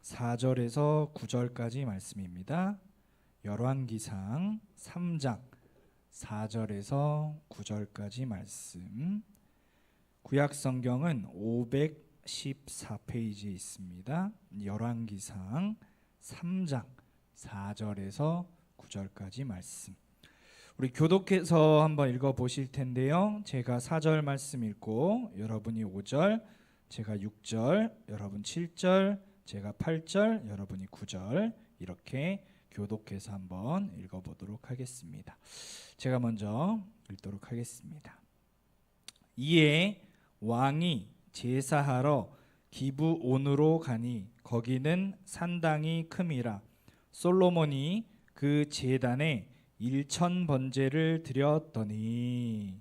4절에서 9절까지 말씀입니다. 열왕기상 3장 4절에서 9절까지 말씀. 구약 성경은 514페이지에 있습니다. 열왕기상 3장 4절에서 9절까지 말씀. 우리 교독해서 한번 읽어 보실 텐데요. 제가 4절 말씀 읽고 여러분이 5절, 제가 6절, 여러분 7절, 제가 8절, 여러분이 9절 이렇게 교독해서 한번 읽어 보도록 하겠습니다. 제가 먼저 읽도록 하겠습니다. 이에 왕이 제사하러 기브온으로 가니 거기는 산당이 큼이라. 솔로몬이 그 제단에 1000번제를 드렸더니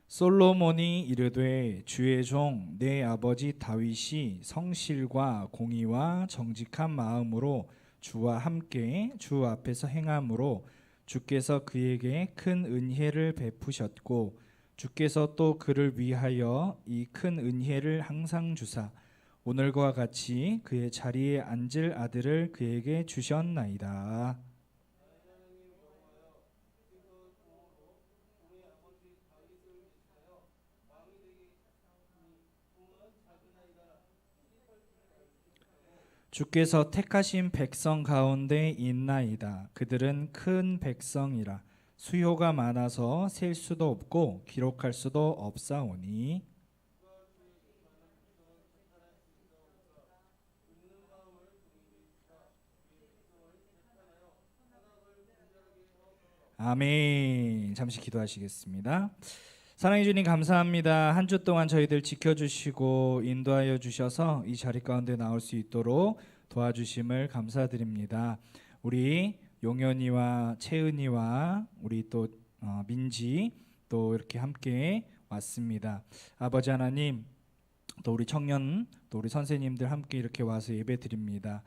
솔로몬이 이르되 주의 종 내 아버지 다윗이 성실과 공의와 정직한 마음으로 주와 함께 주 앞에서 행함으로 주께서 그에게 큰 은혜를 베푸셨고 주께서 또 그를 위하여 이 큰 은혜를 항상 주사 오늘과 같이 그의 자리에 앉을 아들을 그에게 주셨나이다. 주께서 택하신 백성 가운데 있나이다. 그들은 큰 백성이라 수요가 많아서 셀 수도 없고 기록할 수도 없사오니 아멘. 잠시 기도하시겠습니다. 사랑해 주님 감사합니다. 한 주 동안 저희들 지켜주시고 인도하여 주셔서 이 자리 가운데 나올 수 있도록 도와주심을 감사드립니다. 우리 용현이와 채은이와 우리 또 민지 또 이렇게 함께 왔습니다. 아버지 하나님 또 우리 청년 또 우리 선생님들 함께 이렇게 와서 예배 드립니다.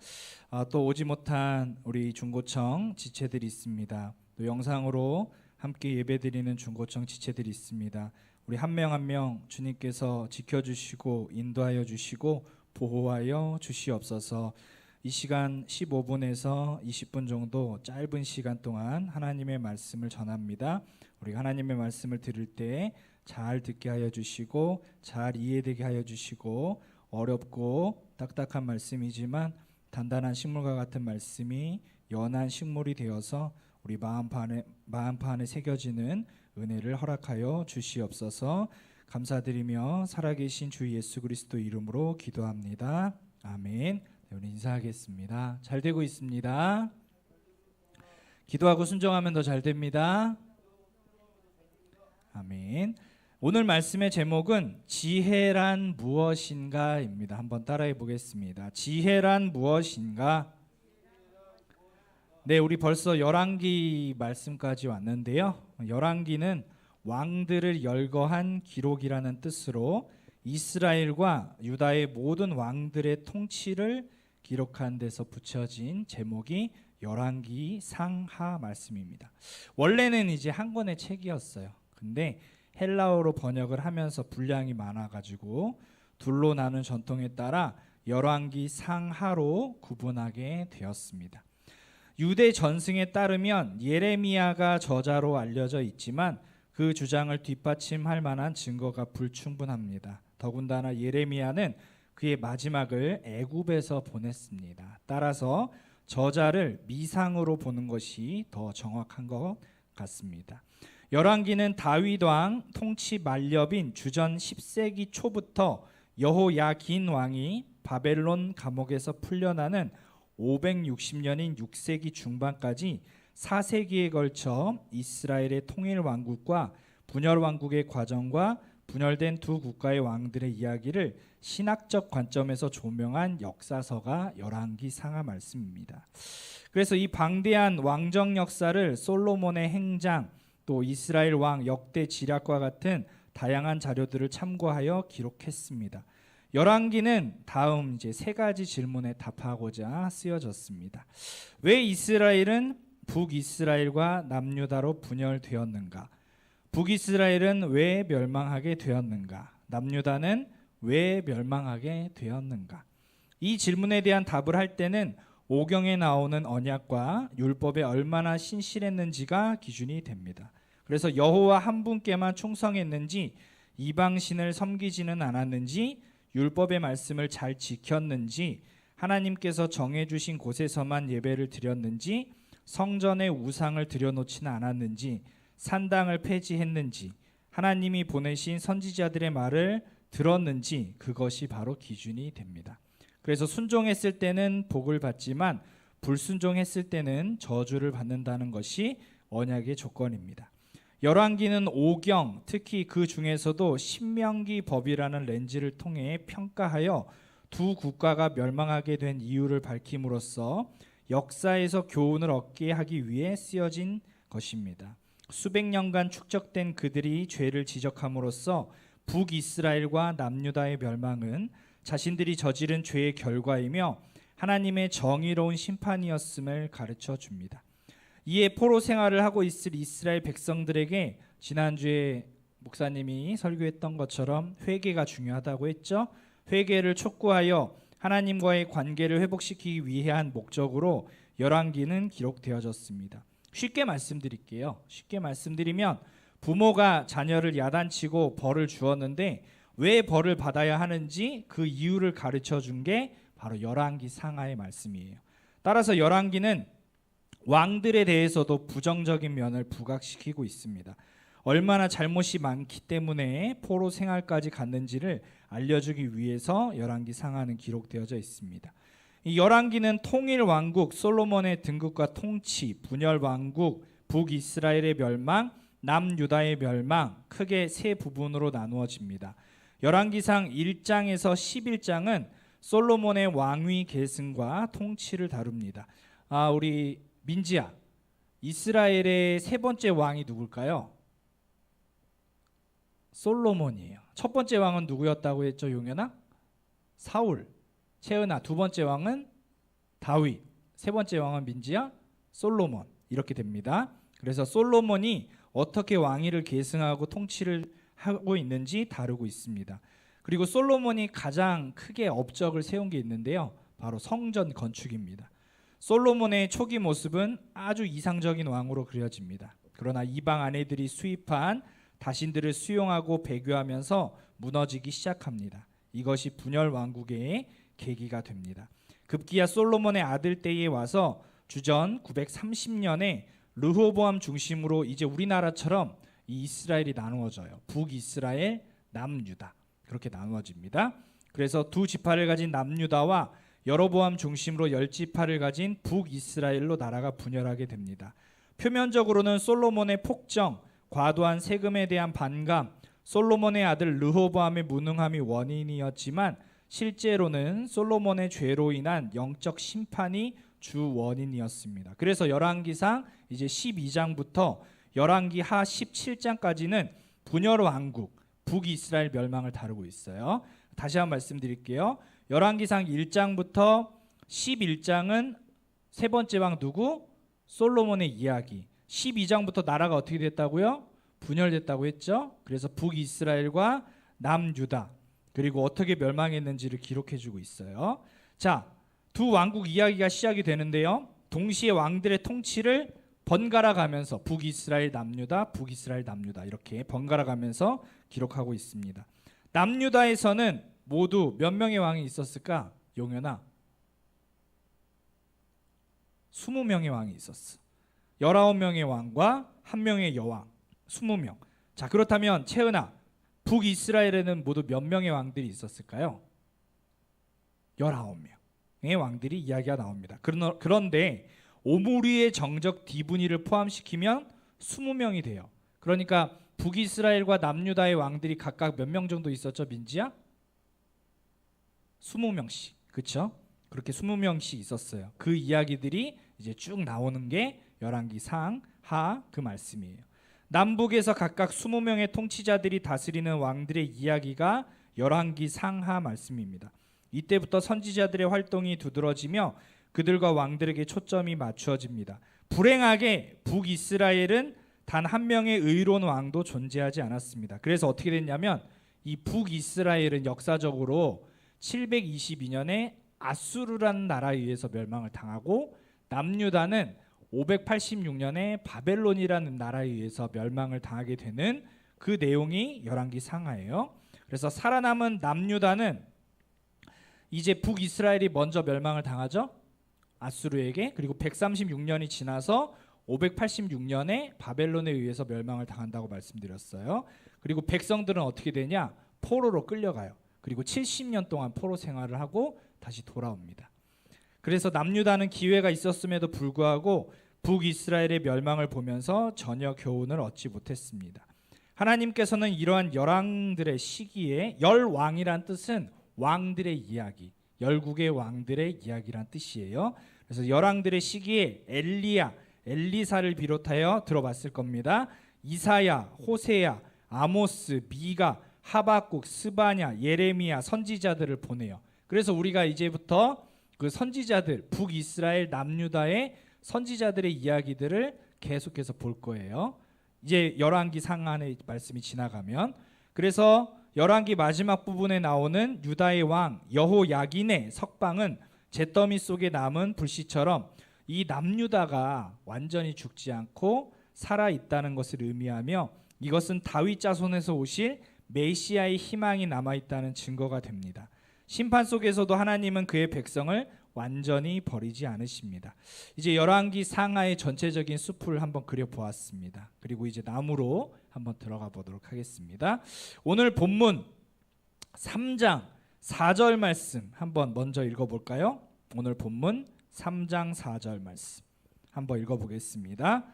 또 오지 못한 우리 중고청 지체들이 있습니다. 또 영상으로 함께 예배드리는 중고청 지체들이 있습니다. 우리 한 명 한 명 주님께서 지켜주시고 인도하여 주시고 보호하여 주시옵소서. 이 시간 15분에서 20분 정도 짧은 시간 동안 하나님의 말씀을 전합니다. 우리 하나님의 말씀을 들을 때 잘 듣게 하여 주시고 잘 이해되게 하여 주시고 어렵고 딱딱한 말씀이지만 단단한 식물과 같은 말씀이 연한 식물이 되어서 우리 마음판에 새겨지는 은혜를 허락하여 주시옵소서. 감사드리며 살아계신 주 예수 그리스도 이름으로 기도합니다. 아멘. 우리 인사하겠습니다. 잘 되고 있습니다. 기도하고 순종하면 더 잘 됩니다. 아멘. 오늘 말씀의 제목은 지혜란 무엇인가입니다. 한번 따라해 보겠습니다. 지혜란 무엇인가? 네, 우리 벌써 열왕기 말씀까지 왔는데요. 열왕기는 왕들을 열거한 기록이라는 뜻으로 이스라엘과 유다의 모든 왕들의 통치를 기록한 데서 붙여진 제목이 열왕기 상하 말씀입니다. 원래는 이제 한 권의 책이었어요. 근데 헬라어로 번역을 하면서 분량이 많아가지고 둘로 나눈 전통에 따라 열왕기 상하로 구분하게 되었습니다. 유대 전승에 따르면 예레미야가 저자로 알려져 있지만 그 주장을 뒷받침할 만한 증거가 불충분합니다. 더군다나 예레미야는 그의 마지막을 애굽에서 보냈습니다. 따라서 저자를 미상으로 보는 것이 더 정확한 것 같습니다. 열왕기는 다윗 왕 통치 만렵인 주전 10세기 초부터 여호야긴 왕이 바벨론 감옥에서 풀려나는 560년인 6세기 중반까지 4세기에 걸쳐 이스라엘의 통일 왕국과 분열 왕국의 과정과 분열된 두 국가의 왕들의 이야기를 신학적 관점에서 조명한 역사서가 열왕기 상하 말씀입니다. 그래서 이 방대한 왕정 역사를 솔로몬의 행장 또 이스라엘 왕 역대 지략과 같은 다양한 자료들을 참고하여 기록했습니다. 열왕기는 다음 이제 세 가지 질문에 답하고자 쓰여졌습니다. 왜 이스라엘은 북이스라엘과 남유다로 분열되었는가? 북이스라엘은 왜 멸망하게 되었는가? 남유다는 왜 멸망하게 되었는가? 이 질문에 대한 답을 할 때는 오경에 나오는 언약과 율법에 얼마나 신실했는지가 기준이 됩니다. 그래서 여호와 한 분께만 충성했는지, 이방신을 섬기지는 않았는지, 율법의 말씀을 잘 지켰는지, 하나님께서 정해주신 곳에서만 예배를 드렸는지, 성전에 우상을 들여놓지는 않았는지, 산당을 폐지했는지, 하나님이 보내신 선지자들의 말을 들었는지, 그것이 바로 기준이 됩니다. 그래서 순종했을 때는 복을 받지만 불순종했을 때는 저주를 받는다는 것이 언약의 조건입니다. 열왕기는 오경, 특히 그 중에서도 신명기 법이라는 렌즈를 통해 평가하여 두 국가가 멸망하게 된 이유를 밝힘으로써 역사에서 교훈을 얻게 하기 위해 쓰여진 것입니다. 수백 년간 축적된 그들이 죄를 지적함으로써 북이스라엘과 남유다의 멸망은 자신들이 저지른 죄의 결과이며 하나님의 정의로운 심판이었음을 가르쳐 줍니다. 이에 포로 생활을 하고 있을 이스라엘 백성들에게 지난주에 목사님이 설교했던 것처럼 회개가 중요하다고 했죠. 회개를 촉구하여 하나님과의 관계를 회복시키기 위한 목적으로 열왕기는 기록되어졌습니다. 쉽게 말씀드릴게요. 쉽게 말씀드리면 부모가 자녀를 야단치고 벌을 주었는데 왜 벌을 받아야 하는지 그 이유를 가르쳐 준 게 바로 열왕기 상하의 말씀이에요. 따라서 열왕기는 왕들에 대해서도 부정적인 면을 부각시키고 있습니다. 얼마나 잘못이 많기 때문에 포로 생활까지 갔는지를 알려주기 위해서 열왕기 상하는 기록되어져 있습니다. 이 열왕기는 통일 왕국 솔로몬의 등극과 통치, 분열 왕국, 북이스라엘의 멸망, 남유다의 멸망, 크게 세 부분으로 나누어집니다. 열왕기상 1장에서 11장은 솔로몬의 왕위 계승과 통치를 다룹니다. 우리 민지야, 이스라엘의 세 번째 왕이 누굴까요? 솔로몬이에요. 첫 번째 왕은 누구였다고 했죠, 용현아? 사울. 채은아, 두 번째 왕은 다윗. 세 번째 왕은 민지야? 솔로몬. 이렇게 됩니다. 그래서 솔로몬이 어떻게 왕위를 계승하고 통치를 하고 있는지 다루고 있습니다. 그리고 솔로몬이 가장 크게 업적을 세운 게 있는데요. 바로 성전 건축입니다. 솔로몬의 초기 모습은 아주 이상적인 왕으로 그려집니다. 그러나 이방 아내들이 수입한 다신들을 수용하고 배교하면서 무너지기 시작합니다. 이것이 분열 왕국의 계기가 됩니다. 급기야 솔로몬의 아들 때에 와서 주전 930년에 르호보암 중심으로 이제 우리나라처럼 이 이스라엘이 나누어져요. 북이스라엘, 남유다 그렇게 나누어집니다. 그래서 두 지파를 가진 남유다와 여로보암 중심으로 10지파를 가진 북이스라엘로 나라가 분열하게 됩니다. 표면적으로는 솔로몬의 폭정, 과도한 세금에 대한 반감, 솔로몬의 아들 르호보암의 무능함이 원인이었지만 실제로는 솔로몬의 죄로 인한 영적 심판이 주 원인이었습니다. 그래서 열왕기상 이제 12장부터 열왕기 하 17장까지는 분열 왕국, 북이스라엘 멸망을 다루고 있어요. 다시 한번 말씀드릴게요. 열왕기상 1장부터 11장은 세 번째 왕 누구? 솔로몬의 이야기. 12장부터 나라가 어떻게 됐다고요? 분열됐다고 했죠. 그래서 북이스라엘과 남유다 그리고 어떻게 멸망했는지를 기록해주고 있어요. 자, 두 왕국 이야기가 시작이 되는데요. 동시에 왕들의 통치를 번갈아 가면서 북이스라엘 남유다, 북이스라엘 남유다 이렇게 번갈아 가면서 기록하고 있습니다. 남유다에서는 모두 몇 명의 왕이 있었을까? 용현아, 20명의 왕이 있었어. 19명의 왕과 1명의 여왕, 20명. 자, 그렇다면 채은아, 북이스라엘에는 모두 몇 명의 왕들이 있었을까요? 19명의 왕들이 이야기가 나옵니다. 그런데 오므리의 정적 디브니를 포함시키면 20명이 돼요. 그러니까 북이스라엘과 남유다의 왕들이 각각 몇 명 정도 있었죠, 민지야? 20명씩. 그렇죠? 그렇게 20명씩 있었어요. 그 이야기들이 이제 쭉 나오는 게 열왕기 상, 하 그 말씀이에요. 남북에서 각각 20명의 통치자들이 다스리는 왕들의 이야기가 열왕기 상하 말씀입니다. 이때부터 선지자들의 활동이 두드러지며 그들과 왕들에게 초점이 맞추어집니다. 불행하게 북이스라엘은 단 한 명의 의로운 왕도 존재하지 않았습니다. 그래서 어떻게 됐냐면 이 북이스라엘은 역사적으로 722년에 아수르라는 나라에 의해서 멸망을 당하고, 남유다는 586년에 바벨론이라는 나라에 의해서 멸망을 당하게 되는 그 내용이 열왕기 상하예요. 그래서 살아남은 남유다는 이제 북이스라엘이 먼저 멸망을 당하죠, 아수르에게. 그리고 136년이 지나서 586년에 바벨론에 의해서 멸망을 당한다고 말씀드렸어요. 그리고 백성들은 어떻게 되냐? 포로로 끌려가요. 그리고 70년 동안 포로 생활을 하고 다시 돌아옵니다. 그래서 남유다는 기회가 있었음에도 불구하고 북이스라엘의 멸망을 보면서 전혀 교훈을 얻지 못했습니다. 하나님께서는 이러한 열왕들의 시기에, 열왕이란 뜻은 왕들의 이야기, 열국의 왕들의 이야기란 뜻이에요. 그래서 열왕들의 시기에 엘리야, 엘리사를 비롯하여 들어봤을 겁니다. 이사야, 호세야, 아모스, 미가, 하박국, 스바냐, 예레미야 선지자들을 보내요. 그래서 우리가 이제부터 그 선지자들, 북이스라엘 남유다의 선지자들의 이야기들을 계속해서 볼 거예요. 이제 열왕기 상한의 말씀이 지나가면. 그래서 열왕기 마지막 부분에 나오는 유다의 왕 여호야긴의 석방은 잿더미 속에 남은 불씨처럼 이 남유다가 완전히 죽지 않고 살아 있다는 것을 의미하며, 이것은 다윗 자손에서 오실 메시아의 희망이 남아 있다는 증거가 됩니다. 심판 속에서도 하나님은 그의 백성을 완전히 버리지 않으십니다. 이제 열왕기 상하의 전체적인 숲을 한번 그려보았습니다. 그리고 이제 나무로 한번 들어가 보도록 하겠습니다. 오늘 본문 3장 4절 말씀 한번 먼저 읽어볼까요? 오늘 본문 3장 4절 말씀 한번 읽어보겠습니다.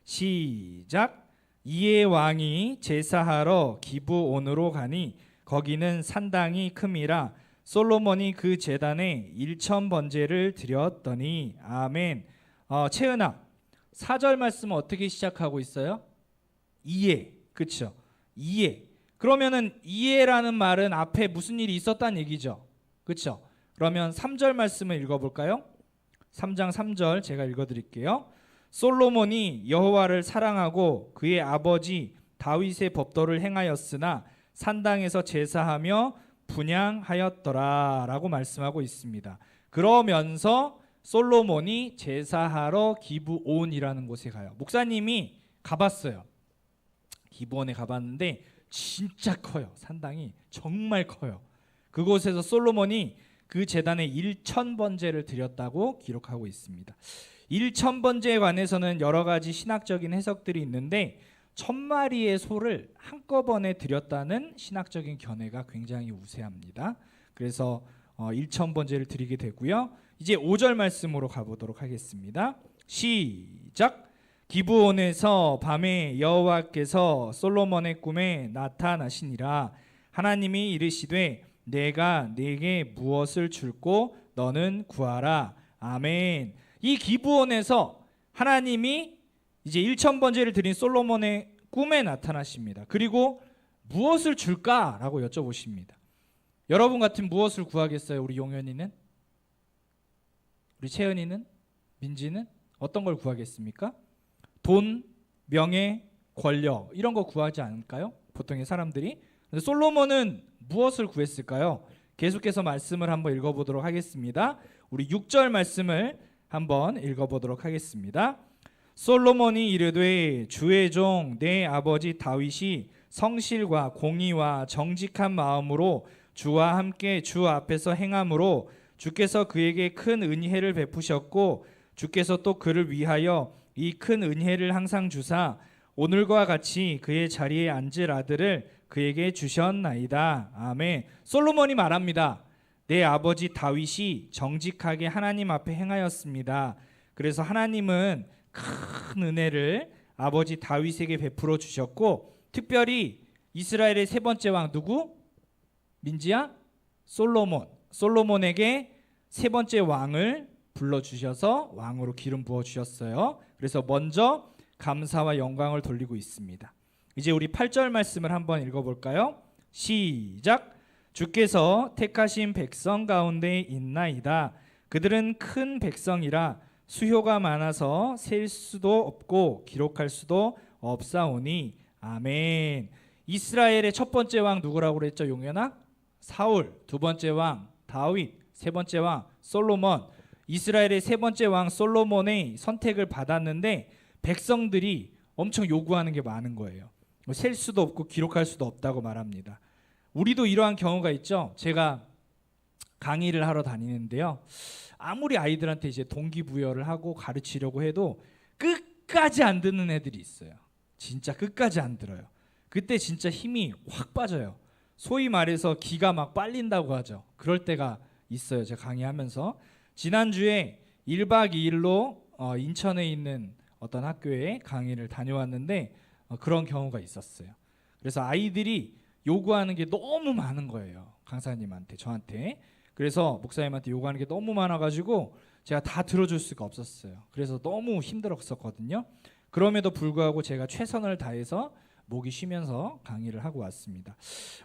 시작. 이에 왕이 제사하러 기브온으로 가니 거기는 산당이 큼이라 솔로몬이 그 제단에 1,000번제를 드렸더니. 아멘. 채은아, 4절 말씀은 어떻게 시작하고 있어요? 이에, 그렇죠? 이에. 그러면은 이에라는 말은 앞에 무슨 일이 있었다는 얘기죠, 그렇죠? 그러면 3절 말씀을 읽어볼까요? 3장 3절 제가 읽어드릴게요. 솔로몬이 여호와를 사랑하고 그의 아버지 다윗의 법도를 행하였으나 산당에서 제사하며 분향하였더라 라고 말씀하고 있습니다. 그러면서 솔로몬이 제사하러 기브온이라는 곳에 가요. 목사님이 가봤어요. 기브온에 가봤는데 진짜 커요. 산당이 정말 커요. 그곳에서 솔로몬이 그 제단에 1,000번제를 드렸다고 기록하고 있습니다. 1,000번제에 관해서는 여러 가지 신학적인 해석들이 있는데 1,000마리의 소를 한꺼번에 드렸다는 신학적인 견해가 굉장히 우세합니다. 그래서 1,000번제를 드리게 되고요. 이제 5절 말씀으로 가보도록 하겠습니다. 시작. 기브온에서 밤에 여호와께서 솔로몬의 꿈에 나타나시니라. 하나님이 이르시되 내가 네게 무엇을 줄고 너는 구하라. 아멘. 이 기브온에서 하나님이 이제 1,000번제를 드린 솔로몬의 꿈에 나타나십니다. 그리고 무엇을 줄까라고 여쭤보십니다. 여러분 같으면 무엇을 구하겠어요? 우리 용현이는? 우리 채은이는? 민지는? 어떤 걸 구하겠습니까? 돈, 명예, 권력 이런 거 구하지 않을까요? 보통의 사람들이. 근데 솔로몬은 무엇을 구했을까요? 계속해서 말씀을 한번 읽어보도록 하겠습니다. 우리 6절 말씀을 한번 읽어보도록 하겠습니다. 솔로몬이 이르되 주의 종 내 아버지 다윗이 성실과 공의와 정직한 마음으로 주와 함께 주 앞에서 행함으로 주께서 그에게 큰 은혜를 베푸셨고 주께서 또 그를 위하여 이 큰 은혜를 항상 주사 오늘과 같이 그의 자리에 앉을 아들을 그에게 주셨나이다. 아멘. 솔로몬이 말합니다. 내 아버지 다윗이 정직하게 하나님 앞에 행하였습니다. 그래서 하나님은 큰 은혜를 아버지 다윗에게 베풀어 주셨고 특별히 이스라엘의 세 번째 왕 누구? 민지야? 솔로몬. 솔로몬에게 세 번째 왕을 불러주셔서 왕으로 기름 부어주셨어요. 그래서 먼저 감사와 영광을 돌리고 있습니다. 이제 우리 8절 말씀을 한번 읽어볼까요? 시작. 주께서 택하신 백성 가운데 있나이다. 그들은 큰 백성이라 수효가 많아서 셀 수도 없고 기록할 수도 없사오니 아멘. 이스라엘의 첫 번째 왕 누구라고 그랬죠, 용현아? 사울. 두 번째 왕 다윗. 세 번째 왕 솔로몬. 이스라엘의 세 번째 왕 솔로몬의 선택을 받았는데 백성들이 엄청 요구하는 게 많은 거예요. 셀 수도 없고 기록할 수도 없다고 말합니다. 우리도 이러한 경우가 있죠. 제가 강의를 하러 다니는데요. 아무리 아이들한테 이제 동기부여를 하고 가르치려고 해도 끝까지 안 듣는 애들이 있어요. 진짜 끝까지 안 들어요. 그때 진짜 힘이 확 빠져요. 소위 말해서 기가 막 빨린다고 하죠. 그럴 때가 있어요. 제가 강의하면서. 지난주에 1박 2일로 인천에 있는 어떤 학교에 강의를 다녀왔는데 그런 경우가 있었어요. 그래서 아이들이 요구하는 게 너무 많은 거예요. 강사님한테, 저한테. 그래서 목사님한테 요구하는 게 너무 많아가지고 제가 다 들어줄 수가 없었어요. 그래서 너무 힘들었었거든요. 그럼에도 불구하고 제가 최선을 다해서 목이 쉬면서 강의를 하고 왔습니다.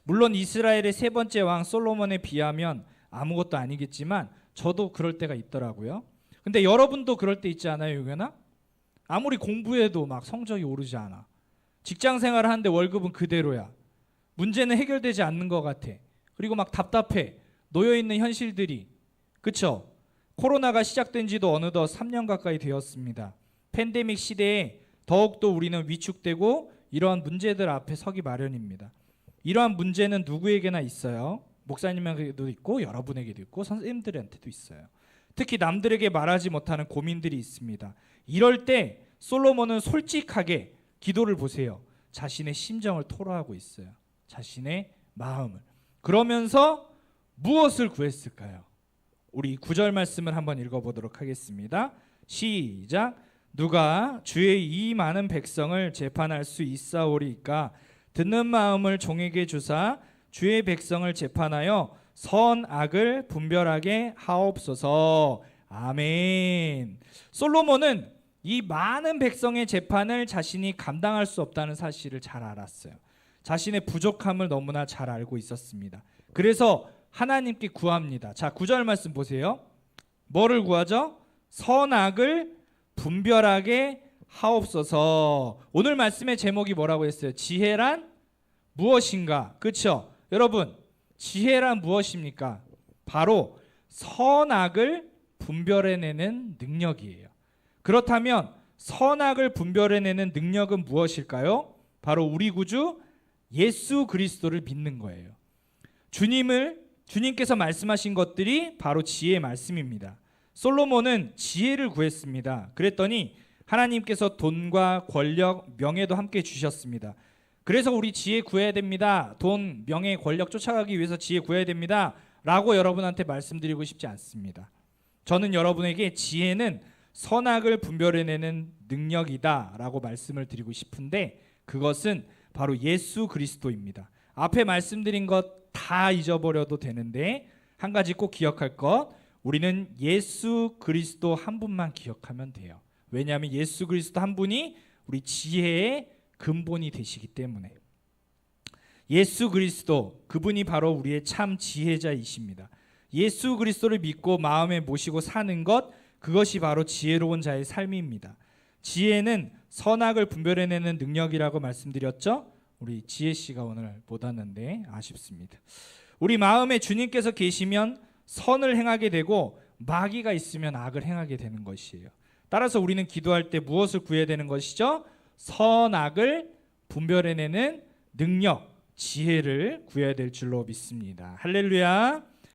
물론 이스라엘의 세 번째 왕 솔로몬에 비하면 아무것도 아니겠지만 저도 그럴 때가 있더라고요. 근데 여러분도 그럴 때 있지 않아요, 유견아? 아무리 공부해도 막 성적이 오르지 않아. 직장 생활을 하는데 월급은 그대로야. 문제는 해결되지 않는 것 같아. 그리고 막 답답해. 놓여있는 현실들이. 그쵸? 코로나가 시작된 지도 어느덧 3년 가까이 되었습니다. 팬데믹 시대에 더욱더 우리는 위축되고 이러한 문제들 앞에 서기 마련입니다. 이러한 문제는 누구에게나 있어요. 목사님에게도 있고 여러분에게도 있고 선생님들한테도 있어요. 특히 남들에게 말하지 못하는 고민들이 있습니다. 이럴 때 솔로몬은 솔직하게 기도를 보세요. 자신의 심정을 토로하고 있어요. 자신의 마음을. 그러면서 무엇을 구했을까요? 우리 9절 말씀을 한번 읽어보도록 하겠습니다. 시작. 누가 주의 이 많은 백성을 재판할 수 있사오리까? 듣는 마음을 종에게 주사 주의 백성을 재판하여 선악을 분별하게 하옵소서. 아멘. 솔로몬은 이 많은 백성의 재판을 자신이 감당할 수 없다는 사실을 잘 알았어요. 자신의 부족함을 너무나 잘 알고 있었습니다. 그래서 하나님께 구합니다. 자, 9절 말씀 보세요. 뭐를 구하죠? 선악을 분별하게 하옵소서. 오늘 말씀의 제목이 뭐라고 했어요? 지혜란 무엇인가? 그렇죠? 여러분, 지혜란 무엇입니까? 바로 선악을 분별해내는 능력이에요. 그렇다면 선악을 분별해내는 능력은 무엇일까요? 바로 우리 구주 예수 그리스도를 믿는 거예요. 주님께서 말씀하신 것들이 바로 지혜의 말씀입니다. 솔로몬은 지혜를 구했습니다. 그랬더니 하나님께서 돈과 권력, 명예도 함께 주셨습니다. 그래서 우리 지혜 구해야 됩니다. 돈, 명예, 권력 쫓아가기 위해서 지혜 구해야 됩니다. 라고 여러분한테 말씀드리고 싶지 않습니다. 저는 여러분에게 지혜는 선악을 분별해내는 능력이다 라고 말씀을 드리고 싶은데 그것은 바로 예수 그리스도입니다. 앞에 말씀드린 것 다 잊어버려도 되는데 한 가지 꼭 기억할 것, 우리는 예수 그리스도 한 분만 기억하면 돼요. 왜냐하면 예수 그리스도 한 분이 우리 지혜의 근본이 되시기 때문에. 예수 그리스도, 그분이 바로 우리의 참 지혜자이십니다. 예수 그리스도를 믿고 마음에 모시고 사는 것, 그것이 바로 지혜로운 자의 삶입니다. 지혜는 선악을 분별해내는 능력이라고 말씀드렸죠? 우리 지혜 씨가 오늘 못 왔는데 아쉽습니다. 우리 마음에 주님께서 계시면 선을 행하게 되고 마귀가 있으면 악을 행하게 되는 것이에요. 따라서 우리는 기도할 때 무엇을 구해야 되는 것이죠? 선악을 분별해내는 능력, 지혜를 구해야 될 줄로 믿습니다. 할렐루야.